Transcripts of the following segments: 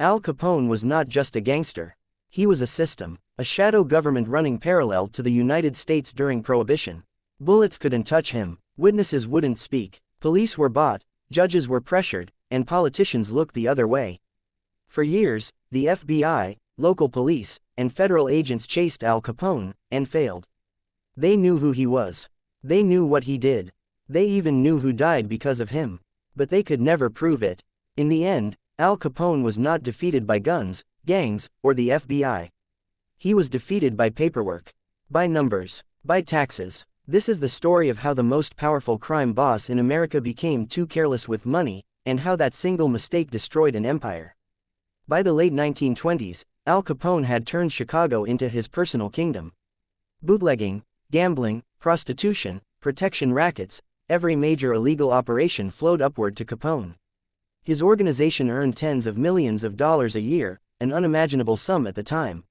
Al Capone was not just a gangster. He was a system, a shadow government running parallel to the United States during Prohibition. Bullets couldn't touch him, witnesses wouldn't speak, police were bought, judges were pressured, and politicians looked the other way. For years, the FBI, local police, and federal agents chased Al Capone, and failed. They knew who he was. They knew what he did. They even knew who died because of him. But they could never prove it. In the end, Al Capone was not defeated by guns, gangs, or the FBI. He was defeated by paperwork. By numbers. By taxes. This is the story of how the most powerful crime boss in America became too careless with money, and how that single mistake destroyed an empire. By the late 1920s, Al Capone had turned Chicago into his personal kingdom. Bootlegging, gambling, prostitution, protection rackets, every major illegal operation flowed upward to Capone. His organization earned tens of millions of dollars a year, an unimaginable sum at the time.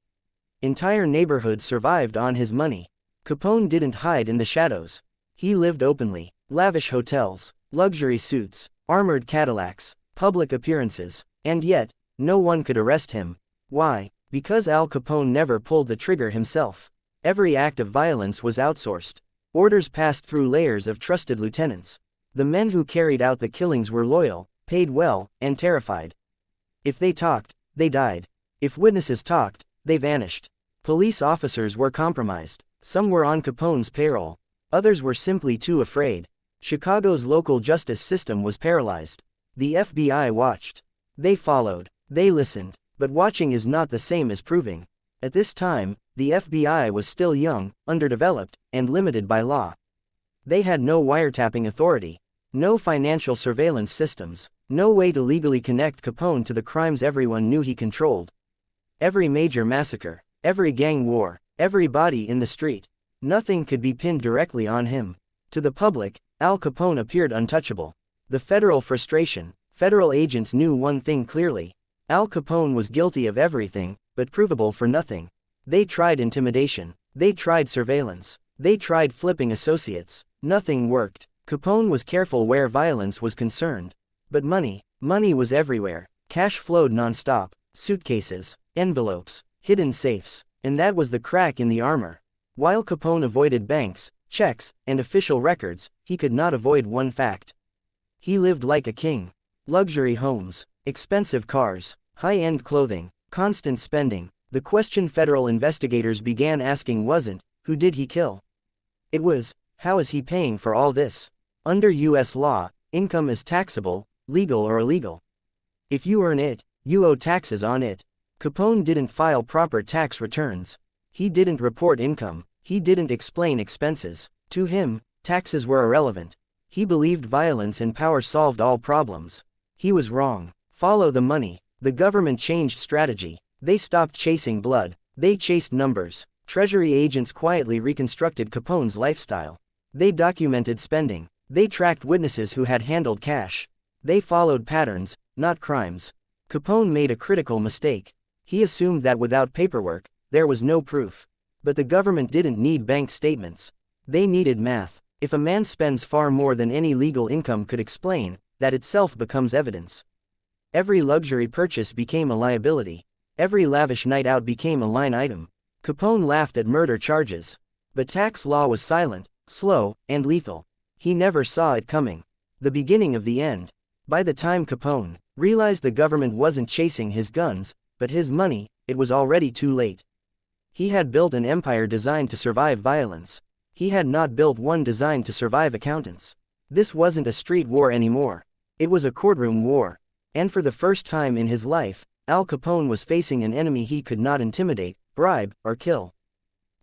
Entire neighborhoods survived on his money. Capone didn't hide in the shadows. He lived openly. Lavish hotels, luxury suites, armored Cadillacs, public appearances, and yet, no one could arrest him. Why? Because Al Capone never pulled the trigger himself. Every act of violence was outsourced. Orders passed through layers of trusted lieutenants. The men who carried out the killings were loyal, paid well, and terrified. If they talked, they died. If witnesses talked, they vanished. Police officers were compromised. Some were on Capone's payroll. Others were simply too afraid. Chicago's local justice system was paralyzed. The FBI watched. They followed. They listened. But watching is not the same as proving. At this time, the FBI was still young, underdeveloped, and limited by law. They had no wiretapping authority, no financial surveillance systems, no way to legally connect Capone to the crimes everyone knew he controlled. Every major massacre, every gang war, every body in the street, nothing could be pinned directly on him. To the public, Al Capone appeared untouchable. The federal frustration. Federal agents knew one thing clearly. Al Capone was guilty of everything, but provable for nothing. They tried intimidation. They tried surveillance. They tried flipping associates. Nothing worked. Capone was careful where violence was concerned. But money was everywhere. Cash flowed non-stop. Suitcases, envelopes, hidden safes. And that was the crack in the armor. While Capone avoided banks, checks, and official records, he could not avoid one fact. He lived like a king. Luxury homes, expensive cars, high-end clothing, constant spending. The question federal investigators began asking wasn't, who did he kill? It was, how is he paying for all this? Under U.S. law, income is taxable, legal or illegal. If you earn it, you owe taxes on it. Capone didn't file proper tax returns. He didn't report income. He didn't explain expenses. To him, taxes were irrelevant. He believed violence and power solved all problems. He was wrong. Follow the money. The government changed strategy. They stopped chasing blood. They chased numbers. Treasury agents quietly reconstructed Capone's lifestyle. They documented spending. They tracked witnesses who had handled cash. They followed patterns, not crimes. Capone made a critical mistake. He assumed that without paperwork, there was no proof. But the government didn't need bank statements. They needed math. If a man spends far more than any legal income could explain, that itself becomes evidence. Every luxury purchase became a liability. Every lavish night out became a line item. Capone laughed at murder charges. But tax law was silent, slow, and lethal. He never saw it coming. The beginning of the end. By the time Capone realized the government wasn't chasing his guns, but his money, it was already too late. He had built an empire designed to survive violence. He had not built one designed to survive accountants. This wasn't a street war anymore. It was a courtroom war. And for the first time in his life, Al Capone was facing an enemy he could not intimidate, bribe, or kill.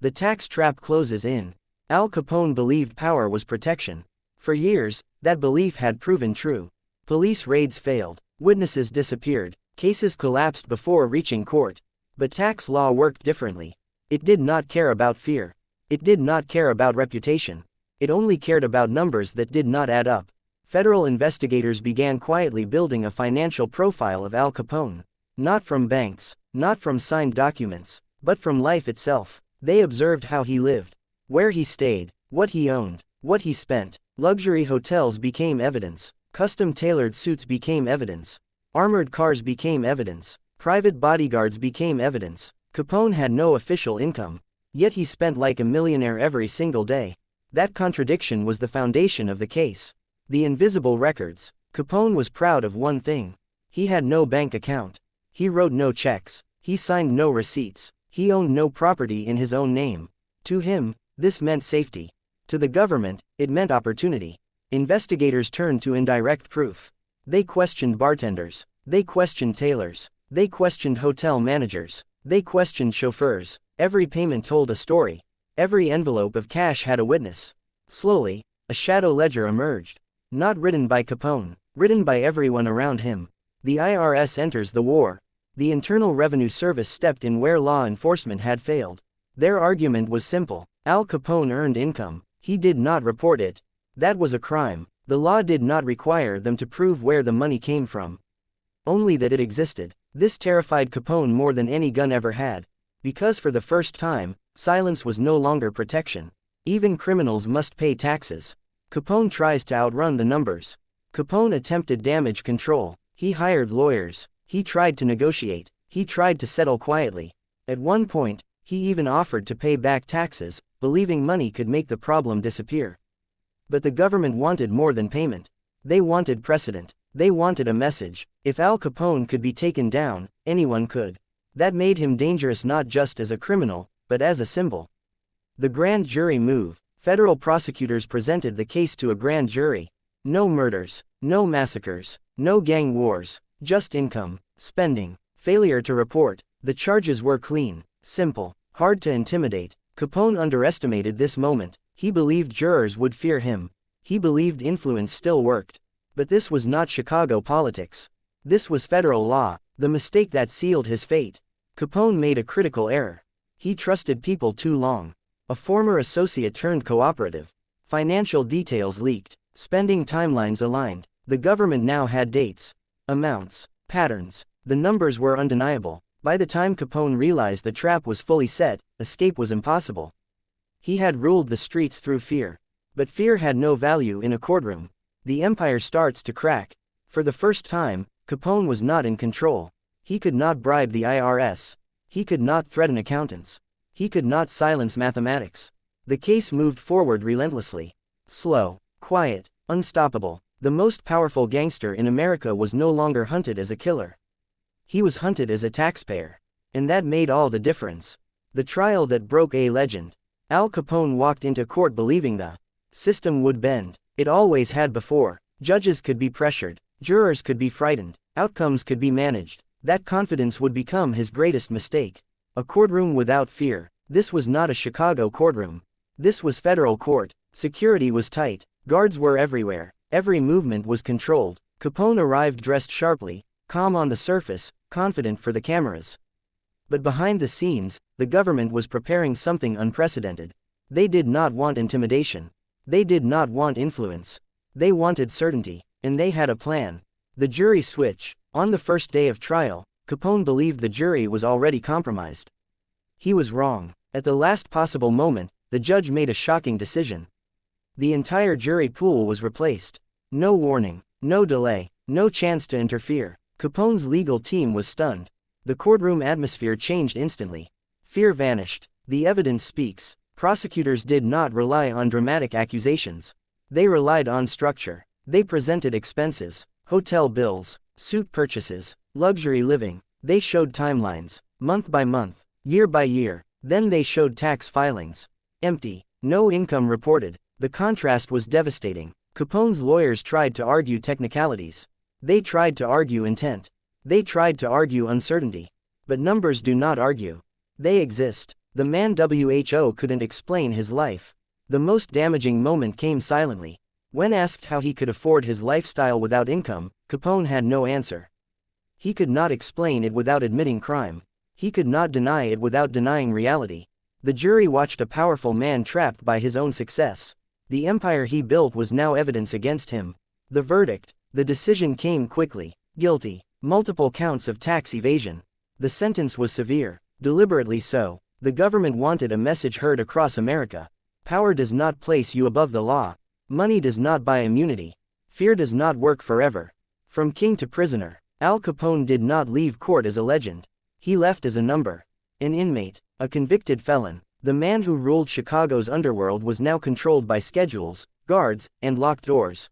The tax trap closes in. Al Capone believed power was protection. For years, that belief had proven true. Police raids failed. Witnesses disappeared. Cases collapsed before reaching court. But tax law worked differently. It did not care about fear. It did not care about reputation. It only cared about numbers that did not add up. Federal investigators began quietly building a financial profile of Al Capone. Not from banks, not from signed documents, but from life itself. They observed how he lived, where he stayed, what he owned, what he spent. Luxury hotels became evidence. Custom-tailored suits became evidence. Armored cars became evidence. Private bodyguards became evidence. Capone had no official income, yet he spent like a millionaire every single day. That contradiction was the foundation of the case. The invisible records. Capone was proud of one thing. He had no bank account. He wrote no checks. He signed no receipts. He owned no property in his own name. To him, this meant safety. To the government, it meant opportunity. Investigators turned to indirect proof. They questioned bartenders. They questioned tailors. They questioned hotel managers. They questioned chauffeurs. Every payment told a story. Every envelope of cash had a witness. Slowly, a shadow ledger emerged. Not written by Capone, written by everyone around him. The IRS enters the war. The Internal Revenue Service stepped in where law enforcement had failed. Their argument was simple. Al Capone earned income. He did not report it. That was a crime. The law did not require them to prove where the money came from. Only that it existed. This terrified Capone more than any gun ever had. Because for the first time, silence was no longer protection. Even criminals must pay taxes. Capone tries to outrun the numbers. Capone attempted damage control. He hired lawyers. He tried to negotiate. He tried to settle quietly. At one point, he even offered to pay back taxes, believing money could make the problem disappear. But the government wanted more than payment. They wanted precedent. They wanted a message. If Al Capone could be taken down, anyone could. That made him dangerous not just as a criminal, but as a symbol. The grand jury move. Federal prosecutors presented the case to a grand jury. No murders, no massacres, no gang wars, just income, spending, failure to report. The charges were clean, simple, hard to intimidate. Capone underestimated this moment. He believed jurors would fear him. He believed influence still worked. But this was not Chicago politics. This was federal law, the mistake that sealed his fate. Capone made a critical error. He trusted people too long. A former associate turned cooperative. Financial details leaked. Spending timelines aligned. The government now had dates, amounts, patterns. The numbers were undeniable. By the time Capone realized the trap was fully set, escape was impossible. He had ruled the streets through fear. But fear had no value in a courtroom. The empire starts to crack. For the first time, Capone was not in control. He could not bribe the IRS. He could not threaten accountants. He could not silence mathematics. The case moved forward relentlessly. Slow, quiet, unstoppable. The most powerful gangster in America was no longer hunted as a killer. He was hunted as a taxpayer. And that made all the difference. The trial that broke a legend. Al Capone walked into court believing the system would bend. It always had before. Judges could be pressured. Jurors could be frightened. Outcomes could be managed. That confidence would become his greatest mistake. A courtroom without fear. This was not a Chicago courtroom. This was federal court. Security was tight. Guards were everywhere. Every movement was controlled. Capone arrived dressed sharply, calm on the surface, confident for the cameras. But behind the scenes, the government was preparing something unprecedented. They did not want intimidation. They did not want influence. They wanted certainty. And they had a plan. The jury switch. On the first day of trial, Capone believed the jury was already compromised. He was wrong. At the last possible moment, the judge made a shocking decision. The entire jury pool was replaced. No warning, no delay, no chance to interfere. Capone's legal team was stunned. The courtroom atmosphere changed instantly. Fear vanished. The evidence speaks. Prosecutors did not rely on dramatic accusations. They relied on structure. They presented expenses, hotel bills, suit purchases, luxury living. They showed timelines, month by month, year by year. Then they showed tax filings. Empty. No income reported. The contrast was devastating. Capone's lawyers tried to argue technicalities. They tried to argue intent. They tried to argue uncertainty. But numbers do not argue. They exist. The man WHO couldn't explain his life. The most damaging moment came silently. When asked how he could afford his lifestyle without income, Capone had no answer. He could not explain it without admitting crime. He could not deny it without denying reality. The jury watched a powerful man trapped by his own success. The empire he built was now evidence against him. The verdict. The decision came quickly. Guilty. Multiple counts of tax evasion. The sentence was severe. Deliberately so. The government wanted a message heard across America. Power does not place you above the law. Money does not buy immunity. Fear does not work forever. From king to prisoner, Al Capone did not leave court as a legend. He left as a number. An inmate, a convicted felon. The man who ruled Chicago's underworld was now controlled by schedules, guards, and locked doors.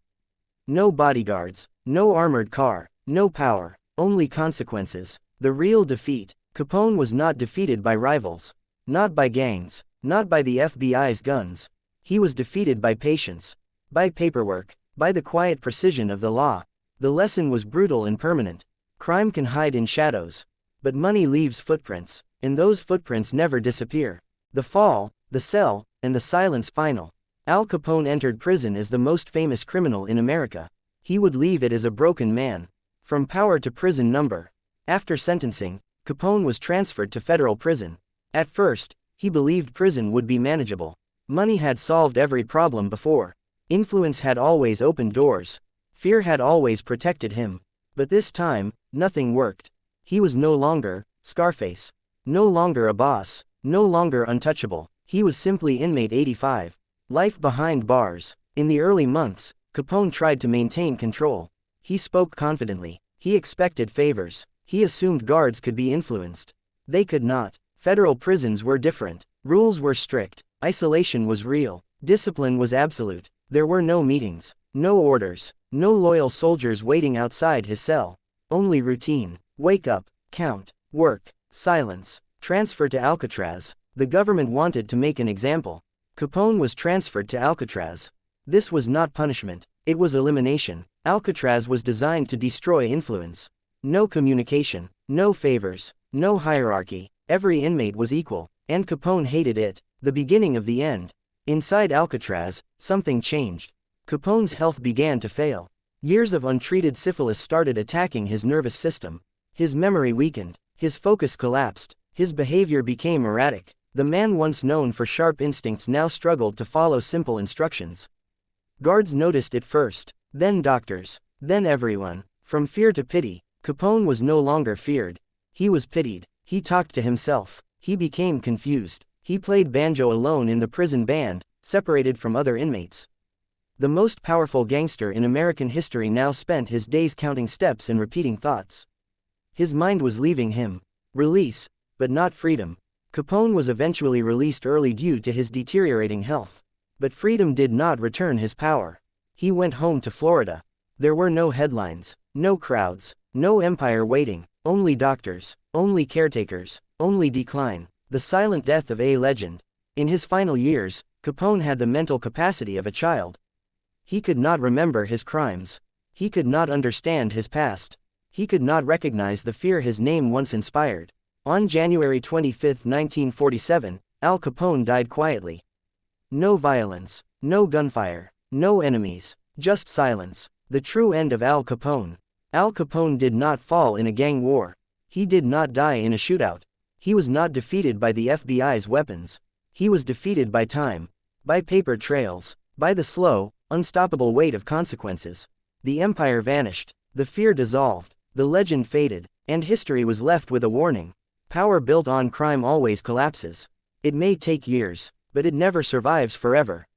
No bodyguards, no armored car, no power, only consequences. The real defeat. Capone was not defeated by rivals. Not by gangs. Not by the FBI's guns. He was defeated by patience. By paperwork. By the quiet precision of the law. The lesson was brutal and permanent. Crime can hide in shadows. But money leaves footprints, and those footprints never disappear. The fall, the cell, and the silence final. Al Capone entered prison as the most famous criminal in America. He would leave it as a broken man. From power to prison number. After sentencing, Capone was transferred to federal prison. At first, he believed prison would be manageable. Money had solved every problem before. Influence had always opened doors. Fear had always protected him. But this time, nothing worked. He was no longer Scarface. No longer a boss. No longer untouchable. He was simply inmate 85. Life behind bars. In the early months, Capone tried to maintain control. He spoke confidently. He expected favors. He assumed guards could be influenced. They could not. Federal prisons were different. Rules were strict. Isolation was real. Discipline was absolute. There were no meetings. No orders. No loyal soldiers waiting outside his cell. Only routine. Wake up. Count. Work. Silence. Transfer to Alcatraz. The government wanted to make an example. Capone was transferred to Alcatraz. This was not punishment. It was elimination. Alcatraz was designed to destroy influence. No communication. No favors. No hierarchy. Every inmate was equal. And Capone hated it. The beginning of the end. Inside Alcatraz, something changed. Capone's health began to fail. Years of untreated syphilis started attacking his nervous system. His memory weakened. His focus collapsed. His behavior became erratic. The man once known for sharp instincts now struggled to follow simple instructions. Guards noticed it first, then doctors, then everyone. From fear to pity, Capone was no longer feared. He was pitied. He talked to himself. He became confused. He played banjo alone in the prison band, separated from other inmates. The most powerful gangster in American history now spent his days counting steps and repeating thoughts. His mind was leaving him. Release, but not freedom. Capone was eventually released early due to his deteriorating health. But freedom did not return his power. He went home to Florida. There were no headlines, no crowds, no empire waiting, only doctors, only caretakers, only decline, the silent death of a legend. In his final years, Capone had the mental capacity of a child. He could not remember his crimes. He could not understand his past. He could not recognize the fear his name once inspired. On January 25, 1947, Al Capone died quietly. No violence, no gunfire, no enemies, just silence. The true end of Al Capone. Al Capone did not fall in a gang war. He did not die in a shootout. He was not defeated by the FBI's weapons. He was defeated by time, by paper trails, by the slow, unstoppable weight of consequences. The empire vanished, the fear dissolved, the legend faded, and history was left with a warning. Power built on crime always collapses. It may take years, but it never survives forever.